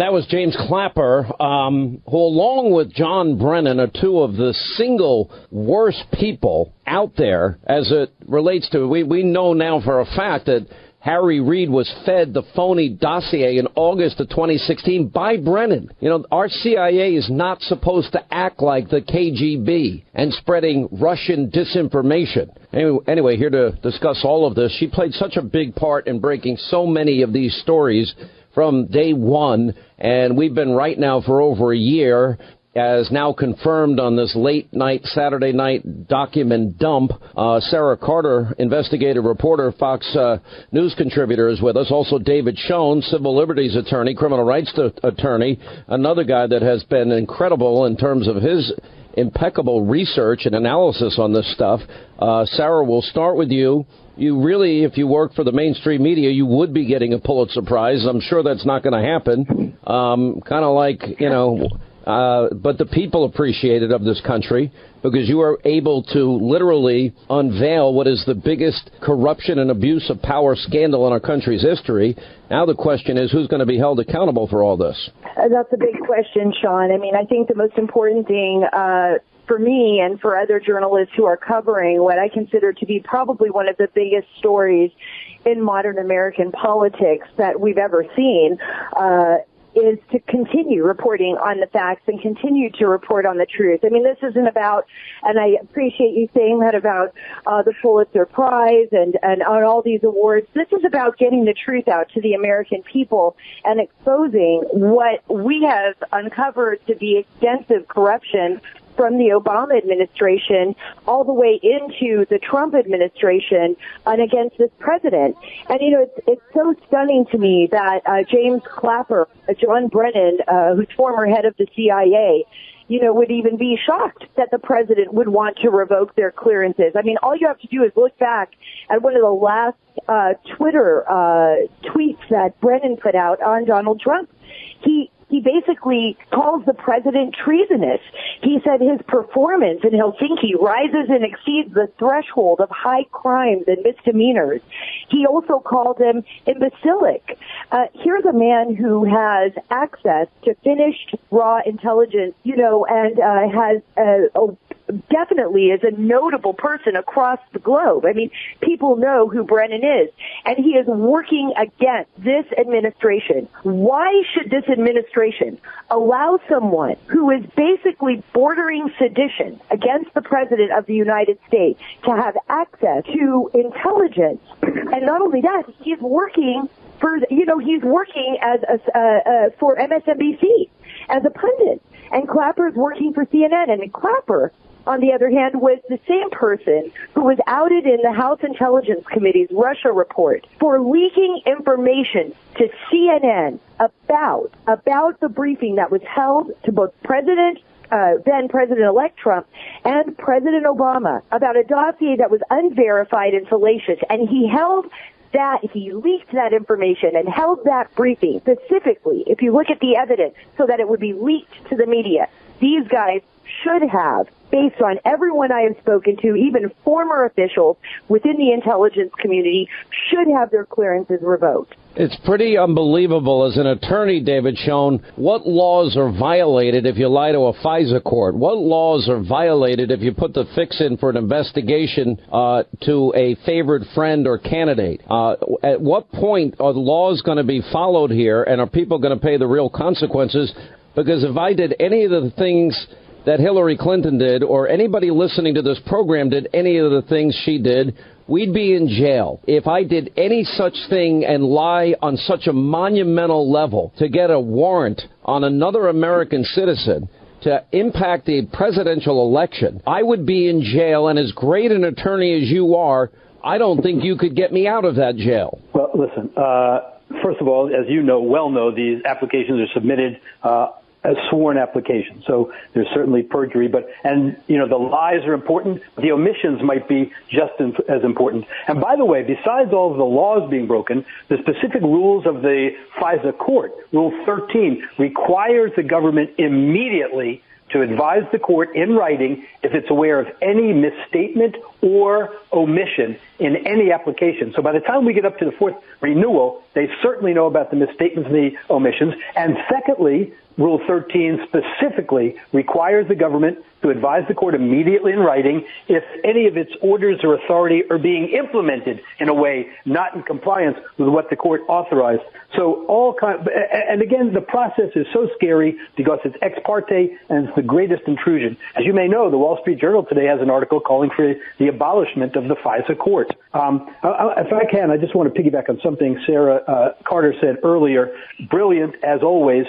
That was James Clapper, who, along with John Brennan, are two of the single worst people out there as it relates to, we know now for a fact that Harry Reid was fed the phony dossier in August of 2016 by Brennan. You know, our CIA is not supposed to act like the KGB and spreading Russian disinformation. Anyway, here to discuss all of this, she played such a big part in breaking so many of these stories from day one, and we've been right now for over a year, as now confirmed on this late night, Saturday night document dump. Sara Carter, investigative reporter, Fox News contributor, is with us. Also David Schoen, civil liberties attorney, criminal rights attorney, another guy that has been incredible in terms of his impeccable research and analysis on this stuff. Sara, we'll start with you. You really, if you work for the mainstream media, you would be getting a Pulitzer Prize. I'm sure that's not going to happen. Kind of like, you know, but the people appreciate it of this country because you are able to literally unveil what is the biggest corruption and abuse of power scandal in our country's history. Now the question is, who's going to be held accountable for all this? That's a big question, Sean. I mean, I think the most important thing for me and for other journalists who are covering what I consider to be probably one of the biggest stories in modern American politics that we've ever seen, is to continue reporting on the facts and continue to report on the truth. I mean, this isn't about, and I appreciate you saying that about the Pulitzer Prize and on all these awards. This is about getting the truth out to the American people and exposing what we have uncovered to be extensive corruption from the Obama administration all the way into the Trump administration and against this president. And, you know, it's so stunning to me that James Clapper, John Brennan, who's former head of the CIA, you know, would even be shocked that the president would want to revoke their clearances. I mean, all you have to do is look back at one of the last Twitter tweets that Brennan put out on Donald Trump. He basically calls the president treasonous. He said his performance in Helsinki rises and exceeds the threshold of high crimes and misdemeanors. He also called him imbecilic. Here's a man who has access to finished raw intelligence, you know, and has definitely is a notable person across the globe. I mean, people know who Brennan is, and he is working against this administration. Why should this administration allow someone who is basically bordering sedition against the president of the United States to have access to intelligence? And not only that, he's working for, you know, he's working as for MSNBC as a pundit, and Clapper's working for CNN, and Clapper, on the other hand, was the same person who was outed in the House Intelligence Committee's Russia report for leaking information to CNN about the briefing that was held to both then President-elect Trump and President Obama about a dossier that was unverified and salacious. And he leaked that information and held that briefing specifically, if you look at the evidence, so that it would be leaked to the media. These guys should have, based on everyone I have spoken to, even former officials within the intelligence community, should have their clearances revoked. It's pretty unbelievable. As an attorney, David Schoen, what laws are violated if you lie to a FISA court? What laws are violated if you put the fix in for an investigation to a favored friend or candidate? At what point are the laws going to be followed here, and are people going to pay the real consequences? Because if I did any of the things that Hillary Clinton did, or anybody listening to this program did any of the things she did, we'd be in jail. If I did any such thing and lie on such a monumental level to get a warrant on another American citizen to impact the presidential election, I would be in jail. And as great an attorney as you are, I don't think you could get me out of that jail. Well, listen, first of all, as you know, these applications are submitted as sworn applications. So there's certainly perjury, and the lies are important. The omissions might be just as important. And by the way, besides all of the laws being broken, the specific rules of the FISA court, Rule 13, requires the government immediately to advise the court in writing if it's aware of any misstatement or omission in any application. So by the time we get up to the fourth renewal, they certainly know about the misstatements and the omissions. And secondly, Rule 13 specifically requires the government to advise the court immediately in writing if any of its orders or authority are being implemented in a way not in compliance with what the court authorized. So and again, the process is so scary because it's ex parte and it's the greatest intrusion. As you may know, the Wall Street Journal today has an article calling for the abolishment of the FISA court. If I can, I just want to piggyback on something Sarah Carter said earlier. Brilliant, as always.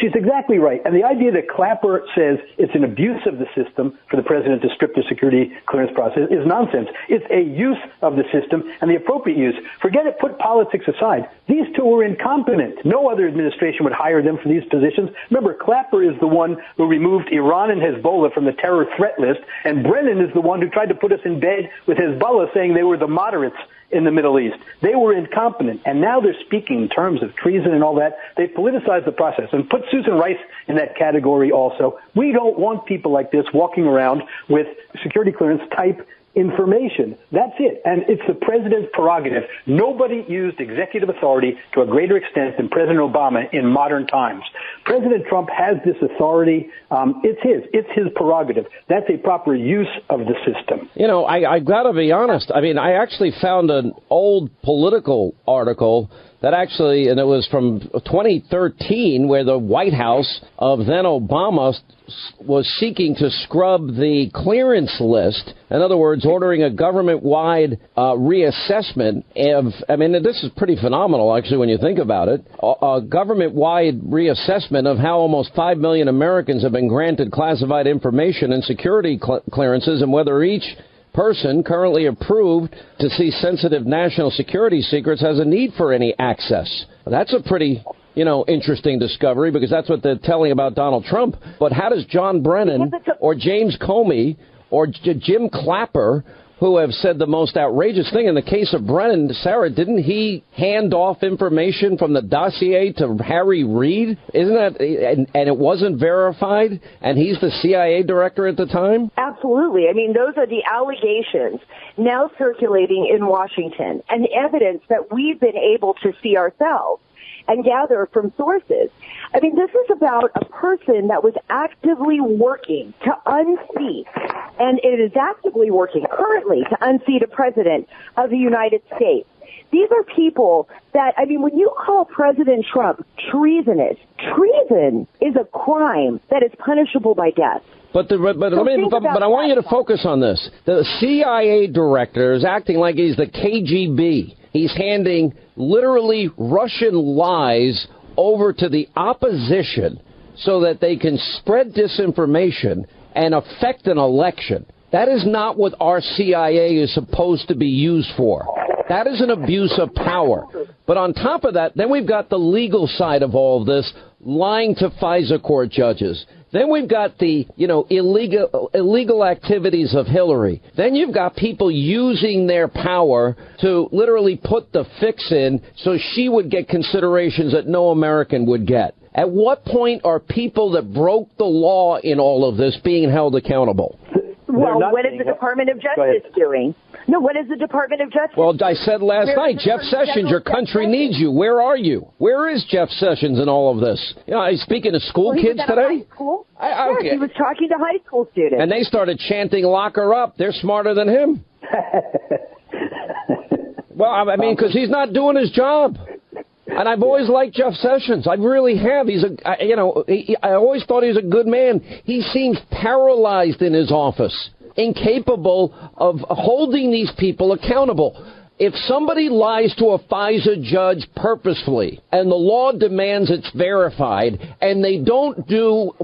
She's exactly right. And the idea that Clapper says it's an abuse of the system for the president to strip the security clearance process is nonsense. It's a use of the system and the appropriate use. Forget it, put politics aside. These two were incompetent. No other administration would hire them for these positions. Remember, Clapper is the one who removed Iran and Hezbollah from the terror threat list, and Brennan is the one who tried to put us in bed with Hezbollah, saying they were the moderates in the Middle East. They were incompetent, and now they're speaking in terms of treason and all that. They've politicized the process, and put Susan Rice in that category also. We don't want people like this walking around with security clearance type information. That's it. And it's the president's prerogative. Nobody used executive authority to a greater extent than President Obama in modern times. President Trump has this authority. It's his prerogative. That's a proper use of the system. You know, I got to be honest. I mean, I actually found an old Political article that actually, and it was from 2013, where the White House of then Obama was seeking to scrub the clearance list. In other words, ordering a government-wide reassessment of, I mean, this is pretty phenomenal, actually, when you think about it, a government-wide reassessment of how almost 5 million Americans have been granted classified information and security clearances, and whether each person currently approved to see sensitive national security secrets has a need for any access. That's a pretty, interesting discovery, because that's what they're telling about Donald Trump. But how does John Brennan or James Comey or Jim Clapper, who have said the most outrageous thing in the case of Brennan, Sarah, didn't he hand off information from the dossier to Harry Reid? Isn't that, and it wasn't verified, and he's the CIA director at the time? Absolutely. I mean, those are the allegations now circulating in Washington, and evidence that we've been able to see ourselves and gather from sources. I mean, this is about a person that was actively working to unseat, and it is actively working currently to unseat a president of the United States. These are people that, I mean, when you call President Trump treasonous, treason is a crime that is punishable by death. But I want you to focus on this. The CIA director is acting like he's the KGB. He's handing literally Russian lies over to the opposition so that they can spread disinformation and affect an election. That is not what our CIA is supposed to be used for. That is an abuse of power. But on top of that, then we've got the legal side of all of this, lying to FISA court judges. Then we've got the, illegal activities of Hillary. Then you've got people using their power to literally put the fix in so she would get considerations that no American would get. At what point are people that broke the law in all of this being held accountable? Well, what is the Department of Justice doing? No, what is the Department of Justice? Well, I said last night, Jeff Sessions, your country needs you. Where are you? Where is Jeff Sessions in all of this? He's speaking to school kids today? High school? Yes, he was talking to high school students. And they started chanting, "Lock her up." They're smarter than him. Well, I mean, because he's not doing his job. And I've always liked Jeff Sessions. I really have. I always thought he was a good man. He seems paralyzed in his office, incapable of holding these people accountable. If somebody lies to a FISA judge purposefully and the law demands it's verified and they don't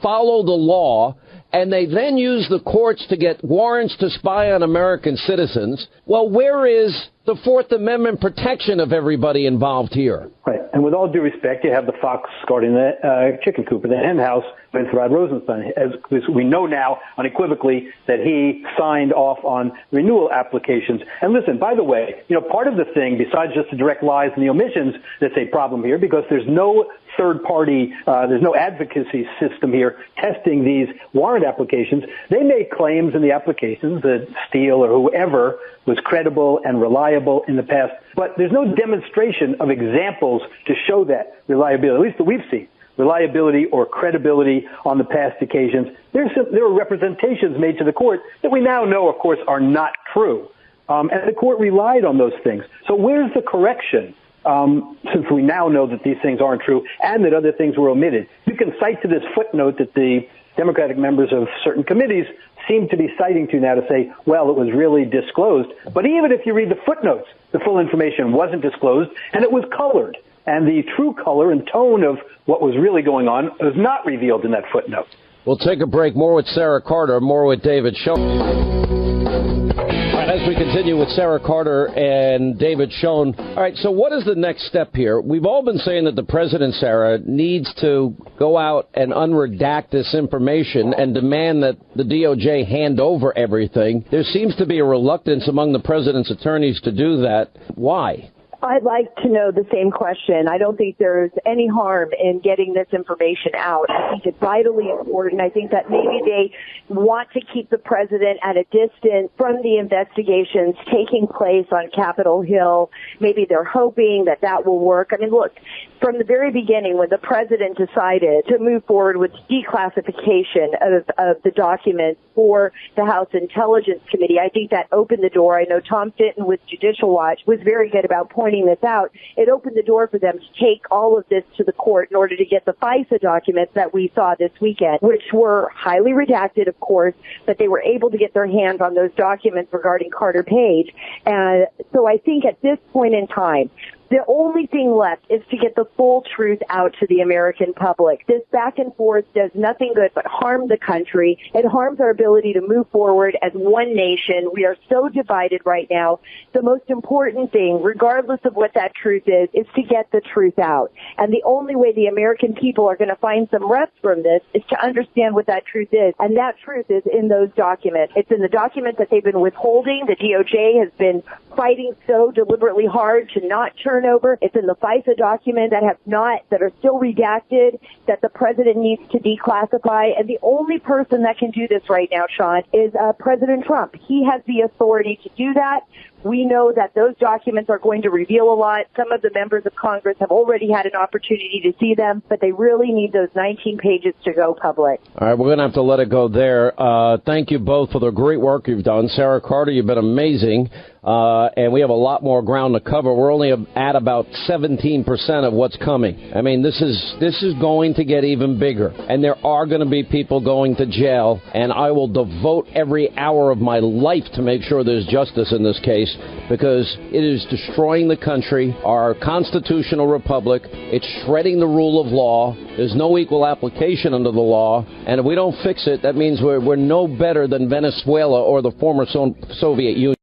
follow the law, and they then use the courts to get warrants to spy on American citizens, well, where is the Fourth Amendment protection of everybody involved here. Right. And with all due respect, you have the fox guarding the chicken coop, or the hen house, Vince Rod Rosenstein. As we know now unequivocally that he signed off on renewal applications. And listen, by the way, part of the thing, besides just the direct lies and the omissions, that's a problem here, because there's no third party, there's no advocacy system here testing these warrant applications. They make claims in the applications that Steele or whoever was credible and reliable in the past, but there's no demonstration of examples to show that reliability, at least that we've seen. Reliability or credibility on the past occasions. There are representations made to the court that we now know, of course, are not true. And the court relied on those things. So where's the correction? Since we now know that these things aren't true and that other things were omitted. You can cite to this footnote that the Democratic members of certain committees seem to be citing to now to say, well, it was really disclosed. But even if you read the footnotes, the full information wasn't disclosed, and it was colored. And the true color and tone of what was really going on was not revealed in that footnote. We'll take a break. More with Sarah Carter, more with David Schoen. All right, as we continue with Sarah Carter and David Schoen. All right, so what is the next step here? We've all been saying that the president, Sarah, needs to go out and unredact this information and demand that the DOJ hand over everything. There seems to be a reluctance among the president's attorneys to do that. Why? I'd like to know the same question. I don't think there's any harm in getting this information out. I think it's vitally important. I think that maybe they want to keep the president at a distance from the investigations taking place on Capitol Hill. Maybe they're hoping that that will work. I mean, look, from the very beginning, when the president decided to move forward with declassification of the documents for the House Intelligence Committee, I think that opened the door. I know Tom Fitton with Judicial Watch was very good about pointing this out. It opened the door for them to take all of this to the court in order to get the FISA documents that we saw this weekend, which were highly redacted, of course, but they were able to get their hands on those documents regarding Carter Page. And so I think at this point in time, the only thing left is to get the full truth out to the American public. This back and forth does nothing good but harm the country. It harms our ability to move forward as one nation. We are so divided right now. The most important thing, regardless of what that truth is to get the truth out. And the only way the American people are going to find some rest from this is to understand what that truth is. And that truth is in those documents. It's in the documents that they've been withholding. The DOJ has been fighting so deliberately hard to not turn over. It's in the FISA documents that are still redacted, that the president needs to declassify. And the only person that can do this right now, Sean, is President Trump. He has the authority to do that. We know that those documents are going to reveal a lot. Some of the members of Congress have already had an opportunity to see them, but they really need those 19 pages to go public. All right, we're going to have to let it go there. Thank you both for the great work you've done. Sarah Carter, you've been amazing. And we have a lot more ground to cover. We're only at about 17% of what's coming. I mean, this is going to get even bigger. And there are going to be people going to jail. And I will devote every hour of my life to make sure there's justice in this case, because it is destroying the country, our constitutional republic. It's shredding the rule of law. There's no equal application under the law. And if we don't fix it, that means we're no better than Venezuela or the former Soviet Union.